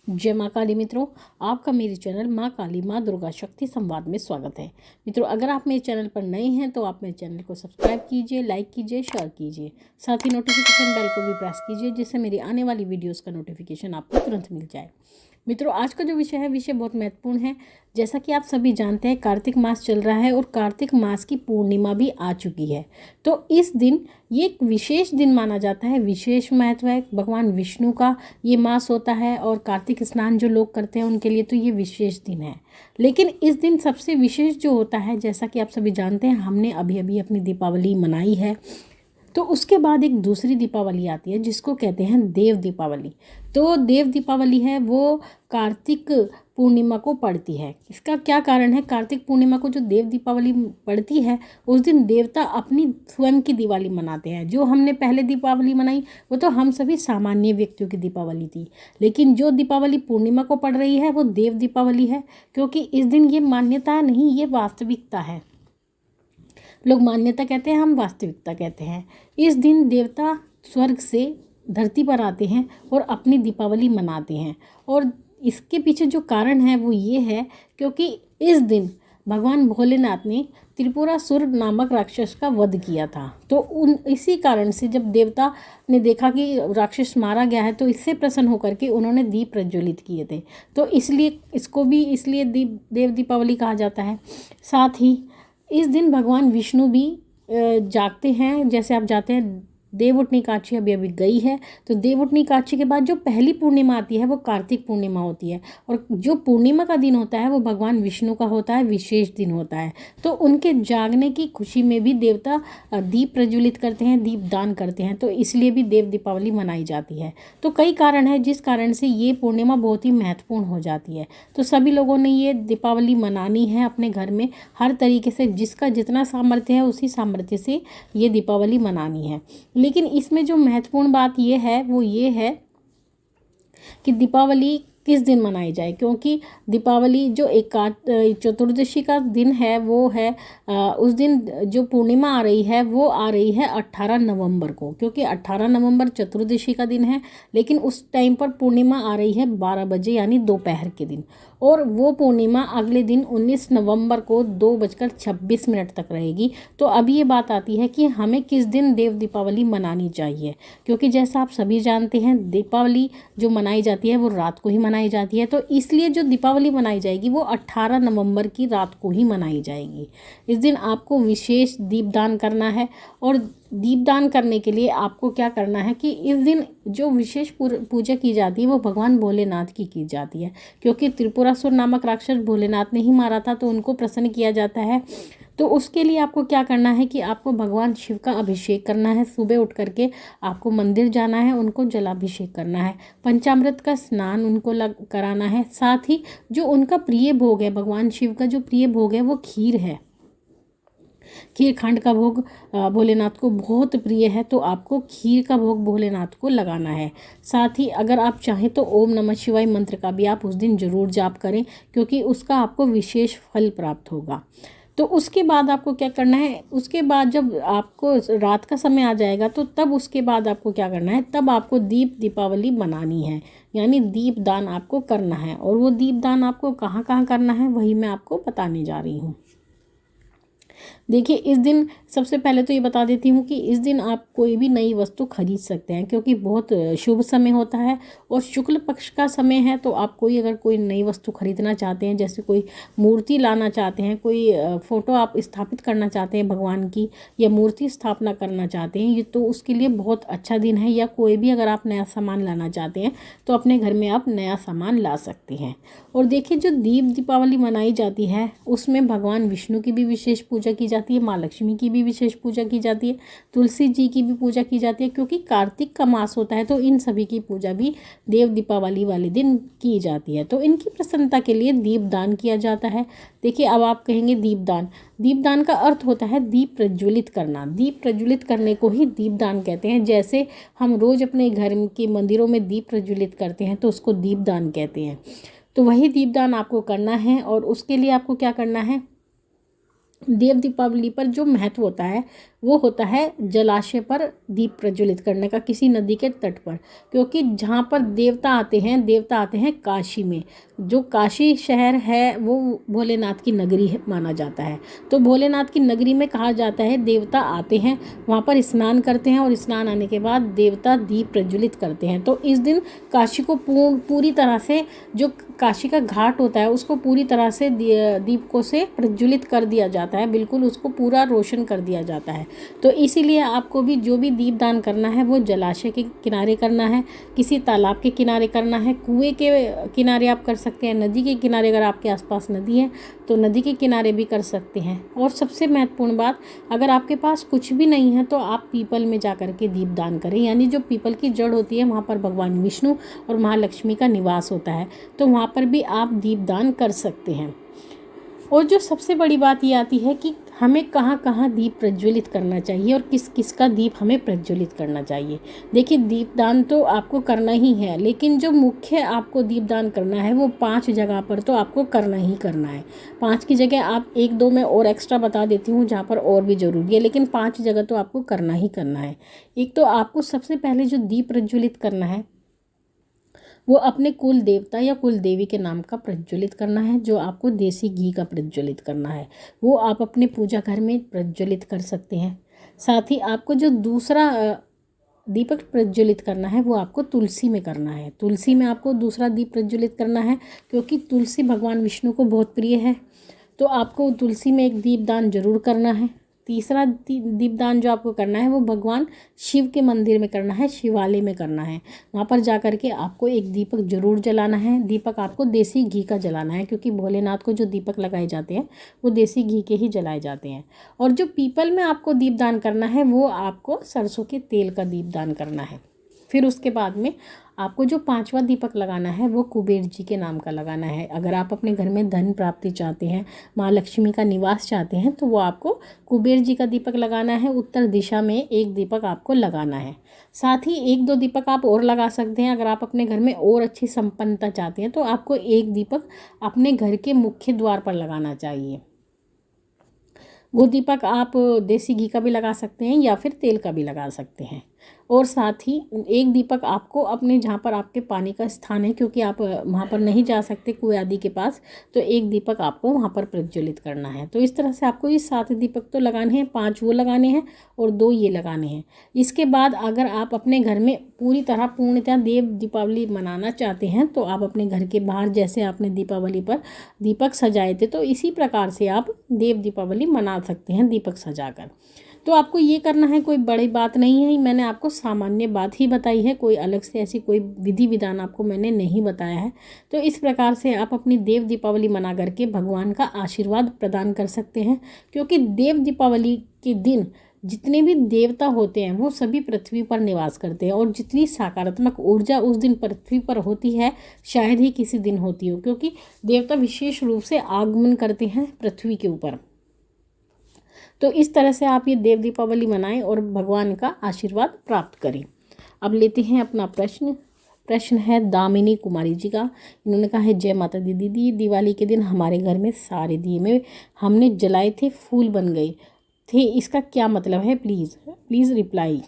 जय माँ काली मित्रों, आपका मेरे चैनल माँ काली माँ दुर्गा शक्ति संवाद में स्वागत है। मित्रों, अगर आप मेरे चैनल पर नए हैं तो आप मेरे चैनल को सब्सक्राइब कीजिए, लाइक कीजिए, शेयर कीजिए। साथ ही नोटिफिकेशन बेल को भी प्रेस कीजिए जिससे मेरी आने वाली वीडियोस का नोटिफिकेशन आपको तुरंत मिल जाए। मित्रों, आज का जो विषय है विषय बहुत महत्वपूर्ण है। जैसा कि आप सभी जानते हैं, कार्तिक मास चल रहा है और कार्तिक मास की पूर्णिमा भी आ चुकी है। तो इस दिन ये एक विशेष दिन माना जाता है, विशेष महत्व है। भगवान विष्णु का ये मास होता है और कार्तिक स्नान जो लोग करते हैं उनके लिए तो ये विशेष दिन है। लेकिन इस दिन सबसे विशेष जो होता है, जैसा कि आप सभी जानते हैं, हमने अभी अभी अपनी दीपावली मनाई है। तो उसके बाद एक दूसरी दीपावली आती है जिसको कहते हैं देव दीपावली। तो देव दीपावली है वो कार्तिक पूर्णिमा को पड़ती है। इसका क्या कारण है? कार्तिक पूर्णिमा को जो देव दीपावली पड़ती है उस दिन देवता अपनी स्वयं की दिवाली मनाते हैं। जो हमने पहले दीपावली मनाई वो तो हम सभी सामान्य व्यक्तियों की दीपावली थी, लेकिन जो दीपावली पूर्णिमा को पड़ रही है वो देव दीपावली है। क्योंकि इस दिन ये मान्यता नहीं, ये वास्तविकता है। लोग मान्यता कहते हैं, हम वास्तविकता कहते हैं। इस दिन देवता स्वर्ग से धरती पर आते हैं और अपनी दीपावली मनाते हैं। और इसके पीछे जो कारण है वो ये है क्योंकि इस दिन भगवान भोलेनाथ ने त्रिपुरासुर नामक राक्षस का वध किया था। तो इसी कारण से जब देवता ने देखा कि राक्षस मारा गया है तो इससे प्रसन्न होकर के उन्होंने दीप प्रज्वलित किए थे। तो इसलिए इसको भी इसलिए देव दीपावली कहा जाता है। साथ ही इस दिन भगवान विष्णु भी जागते हैं। जैसे आप जाते हैं, देवउठनी काची अभी अभी गई है, तो देवउठनी काची के बाद जो पहली पूर्णिमा आती है वो कार्तिक पूर्णिमा होती है। और जो पूर्णिमा का दिन होता है वो भगवान विष्णु का होता है, विशेष दिन होता है। तो उनके जागने की खुशी में भी देवता दीप प्रज्वलित करते हैं, दीप दान करते हैं। तो इसलिए भी देव दीपावली मनाई जाती है। तो कई कारण हैं जिस कारण से ये पूर्णिमा बहुत ही महत्वपूर्ण हो जाती है। तो सभी लोगों ने ये दीपावली मनानी है अपने घर में, हर तरीके से जिसका जितना सामर्थ्य है उसी सामर्थ्य से ये दीपावली मनानी है। लेकिन इसमें जो महत्वपूर्ण बात ये है वो ये है कि दीपावली किस दिन मनाई जाए। क्योंकि दीपावली जो चतुर्दशी का दिन है वो है उस दिन जो पूर्णिमा आ रही है वो आ रही है 18 नवंबर को। क्योंकि 18 नवंबर चतुर्दशी का दिन है, लेकिन उस टाइम पर पूर्णिमा आ रही है 12 बजे यानी दोपहर के दिन। और वो पूर्णिमा अगले दिन 19 नवंबर को 2:26 तक रहेगी। तो अभी ये बात आती है कि हमें किस दिन देव दीपावली मनानी चाहिए। क्योंकि जैसा आप सभी जानते हैं, दीपावली जो मनाई जाती है वो रात को ही मनाई जाती है। तो इसलिए जो दीपावली मनाई जाएगी वो 18 नवंबर की रात को ही मनाई जाएगी। इस दिन आपको विशेष दीपदान करना है। और दीपदान करने के लिए आपको क्या करना है कि इस दिन जो विशेष पूजा की जाती है वो भगवान भोलेनाथ की जाती है। क्योंकि त्रिपुरासुर नामक राक्षस भोलेनाथ ने ही मारा था, तो उनको प्रसन्न किया जाता है। तो उसके लिए आपको क्या करना है कि आपको भगवान शिव का अभिषेक करना है। सुबह उठ करके आपको मंदिर जाना है, उनको जलाभिषेक करना है, पंचामृत का स्नान उनको कराना है। साथ ही जो उनका प्रिय भोग है, भगवान शिव का जो प्रिय भोग है वो खीर है। खीर खंड का भोग भोलेनाथ को बहुत प्रिय है, तो आपको खीर का भोग भोलेनाथ को लगाना है। साथ ही अगर आप चाहें तो ओम नमः शिवाय मंत्र का भी आप उस दिन जरूर जाप करें, क्योंकि उसका आपको विशेष फल प्राप्त होगा। तो उसके बाद आपको क्या करना है, उसके बाद जब आपको रात का समय आ जाएगा तो तब उसके बाद आपको क्या करना है, तब आपको दीपावली बनानी है, यानी दीपदान आपको करना है। और वो दीपदान आपको कहाँ कहाँ करना है वही मैं आपको बताने जा रही हूँ। देखिए, इस दिन सबसे पहले तो ये बता देती हूँ कि इस दिन आप कोई भी नई वस्तु खरीद सकते हैं, क्योंकि बहुत शुभ समय होता है और शुक्ल पक्ष का समय है। तो आप अगर कोई नई वस्तु खरीदना चाहते हैं, जैसे कोई मूर्ति लाना चाहते हैं, कोई फ़ोटो आप स्थापित करना चाहते हैं भगवान की, या मूर्ति स्थापना करना चाहते हैं, ये तो उसके लिए बहुत अच्छा दिन है। या कोई भी अगर आप नया सामान लाना चाहते हैं तो अपने घर में आप नया सामान ला सकते हैं। और देखिए, जो दीपावली मनाई जाती है उसमें भगवान विष्णु की भी विशेष पूजा की जाती है, माँ लक्ष्मी की भी विशेष पूजा की जाती है, तुलसी जी की भी पूजा की जाती है। क्योंकि कार्तिक का मास होता है तो इन सभी की पूजा भी देव दीपावली वाले दिन की जाती है। तो इनकी प्रसन्नता के लिए दीपदान किया जाता है। देखिए, अब आप कहेंगे दीपदान का अर्थ होता है दीप प्रज्वलित करना। दीप प्रज्वलित करने को ही दीपदान कहते हैं। जैसे हम रोज अपने घर के मंदिरों में दीप प्रज्वलित करते हैं तो उसको दीपदान कहते हैं। तो वही दीपदान आपको करना है। और उसके लिए आपको क्या करना है, देव दीपावली पर जो महत्व होता है वो होता है जलाशय पर दीप प्रज्वलित करने का, किसी नदी के तट पर। क्योंकि जहाँ पर देवता आते हैं काशी में। जो काशी शहर है वो भोलेनाथ की नगरी माना जाता है। तो भोलेनाथ की नगरी में कहा जाता है देवता आते हैं, वहाँ पर स्नान करते हैं और स्नान आने के बाद देवता दीप प्रज्वलित करते हैं। तो इस दिन काशी को पूरी तरह से, जो काशी का घाट होता है उसको पूरी तरह से दीपकों से प्रज्वलित कर दिया जाता है, बिल्कुल उसको पूरा रोशन कर दिया जाता है। तो इसीलिए आपको भी जो भी दीपदान करना है वो जलाशय के किनारे करना है, किसी तालाब के किनारे करना है, कुएं के किनारे आप कर सकते हैं, नदी के किनारे अगर आपके आसपास नदी है तो नदी के किनारे भी कर सकते हैं। और सबसे महत्वपूर्ण बात, अगर आपके पास कुछ भी नहीं है तो आप पीपल में जा कर के दीपदान करें। यानी जो पीपल की जड़ होती है वहाँ पर भगवान विष्णु और महालक्ष्मी का निवास होता है, तो वहाँ पर भी आप दीपदान कर सकते हैं। और जो सबसे बड़ी बात ये आती है कि हमें कहाँ कहाँ दीप प्रज्वलित करना चाहिए और किस किस का दीप हमें प्रज्वलित करना चाहिए। देखिए, दीपदान तो आपको करना ही है, लेकिन जो मुख्य आपको दीपदान करना है वो 5 जगह पर तो आपको करना ही करना है। 5 की जगह आप 1-2 में और एक्स्ट्रा बता देती हूँ जहाँ पर और भी ज़रूरी है, लेकिन 5 जगह तो आपको करना ही करना है। एक तो आपको सबसे पहले जो दीप प्रज्वलित करना है वो अपने कुल देवता या कुल देवी के नाम का प्रज्वलित करना है, जो आपको देसी घी का प्रज्वलित करना है। वो आप अपने पूजा घर में प्रज्वलित कर सकते हैं। साथ ही आपको जो दूसरा दीपक प्रज्वलित करना है वो आपको तुलसी में करना है। तुलसी में आपको दूसरा दीप प्रज्वलित करना है, क्योंकि तुलसी भगवान विष्णु को बहुत प्रिय है। तो आपको तुलसी में एक दीपदान जरूर करना है। तीसरा दीपदान जो आपको करना है वो भगवान शिव के मंदिर में करना है, शिवालय में करना है। वहाँ पर जा कर के आपको एक दीपक जरूर जलाना है। दीपक आपको देसी घी का जलाना है, क्योंकि भोलेनाथ को जो दीपक लगाए जाते हैं वो देसी घी के ही जलाए जाते हैं। और जो पीपल में आपको दीपदान करना है वो आपको सरसों के तेल का दीपदान करना है। फिर उसके बाद में आपको जो 5वां दीपक लगाना है वो कुबेर जी के नाम का लगाना है। अगर आप अपने घर में धन प्राप्ति चाहते हैं, माँ लक्ष्मी का निवास चाहते हैं, तो वो आपको कुबेर जी का दीपक लगाना है। उत्तर दिशा में एक दीपक आपको लगाना है। साथ ही 1-2 दीपक आप और लगा सकते हैं। अगर आप अपने घर में और अच्छी संपन्नता चाहते हैं तो आपको एक दीपक अपने घर के मुख्य द्वार पर लगाना चाहिए। वो दीपक आप देसी घी का भी लगा सकते हैं या फिर तेल का भी लगा सकते हैं। और साथ ही एक दीपक आपको अपने जहाँ पर आपके पानी का स्थान है, क्योंकि आप वहाँ पर नहीं जा सकते कुएं आदि के पास, तो एक दीपक आपको वहाँ पर प्रज्वलित करना है। तो इस तरह से आपको ये 7 दीपक तो लगाने हैं, 5 वो लगाने हैं और 2 ये लगाने हैं। इसके बाद अगर आप अपने घर में पूरी तरह पूर्णतः देव दीपावली मनाना चाहते हैं तो आप अपने घर के बाहर, जैसे आपने दीपावली पर दीपक सजाए थे, तो इसी प्रकार से आप देव दीपावली मना सकते हैं दीपक सजाकर। तो आपको ये करना है, कोई बड़ी बात नहीं है, मैंने आपको सामान्य बात ही बताई है, कोई अलग से ऐसी कोई विधि विधान आपको मैंने नहीं बताया है। तो इस प्रकार से आप अपनी देव दीपावली मना करके भगवान का आशीर्वाद प्रदान कर सकते हैं। क्योंकि देव दीपावली के दिन जितने भी देवता होते हैं वो सभी पृथ्वी पर निवास करते हैं, और जितनी सकारात्मक ऊर्जा उस दिन पृथ्वी पर होती है शायद ही किसी दिन होती हो, क्योंकि देवता विशेष रूप से आगमन करते हैं पृथ्वी के ऊपर। तो इस तरह से आप ये देव दीपावली मनाएं और भगवान का आशीर्वाद प्राप्त करें। अब लेते हैं अपना प्रश्न है दामिनी कुमारी जी का। इन्होंने कहा है, जय माता दी दीदी, दिवाली के दिन हमारे घर में सारे दिए में हमने जलाए थे फूल बन गए थे, इसका क्या मतलब है? Please reply.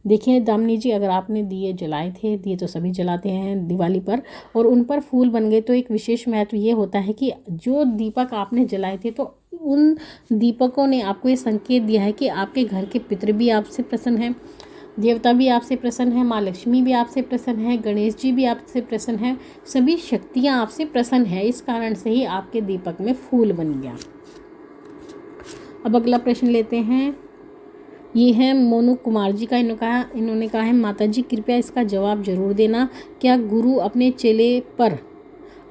देखिए दामिनी जी, अगर आपने दिए जलाए थे, दिए तो सभी जलाते हैं दिवाली पर, और उन पर फूल बन गए, तो एक विशेष महत्व ये होता है कि जो दीपक आपने जलाए थे तो उन दीपकों ने आपको ये संकेत दिया है कि आपके घर के पितृ भी आपसे प्रसन्न हैं, देवता भी आपसे प्रसन्न है, माँ लक्ष्मी भी आपसे प्रसन्न है, गणेश जी भी आपसे प्रसन्न है, सभी शक्तियाँ आपसे प्रसन्न है। इस कारण से ही आपके दीपक में फूल बन गया। अब अगला प्रश्न लेते हैं। ये है मोनू कुमार जी का। इन्होंने कहा है, माता जी कृपया इसका जवाब जरूर देना, क्या गुरु अपने चेले पर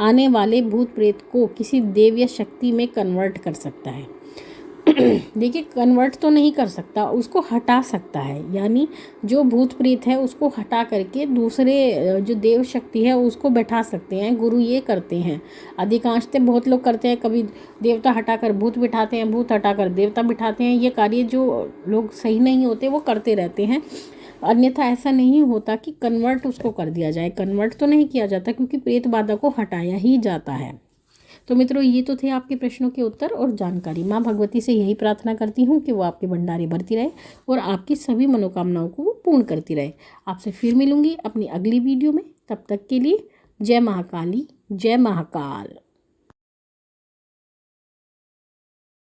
आने वाले भूत प्रेत को किसी देव या शक्ति में कन्वर्ट कर सकता है? देखिए, कन्वर्ट तो नहीं कर सकता, उसको हटा सकता है। यानी जो भूत प्रेत है उसको हटा करके दूसरे जो देव शक्ति है उसको बैठा सकते हैं, गुरु ये करते हैं। अधिकांशतः बहुत लोग करते हैं, कभी देवता हटाकर भूत बिठाते हैं, भूत हटाकर देवता बिठाते हैं। ये कार्य जो लोग सही नहीं होते वो करते रहते हैं, अन्यथा ऐसा नहीं होता कि कन्वर्ट उसको कर दिया जाए। कन्वर्ट तो नहीं किया जाता, क्योंकि प्रेत बाधा को हटाया ही जाता है। तो मित्रों, ये तो थे आपके प्रश्नों के उत्तर और जानकारी। माँ भगवती से यही प्रार्थना करती हूँ कि वो आपके भंडारे भरती रहे और आपकी सभी मनोकामनाओं को वो पूर्ण करती रहे। आपसे फिर मिलूंगी अपनी अगली वीडियो में। तब तक के लिए जय महाकाली, जय महाकाल।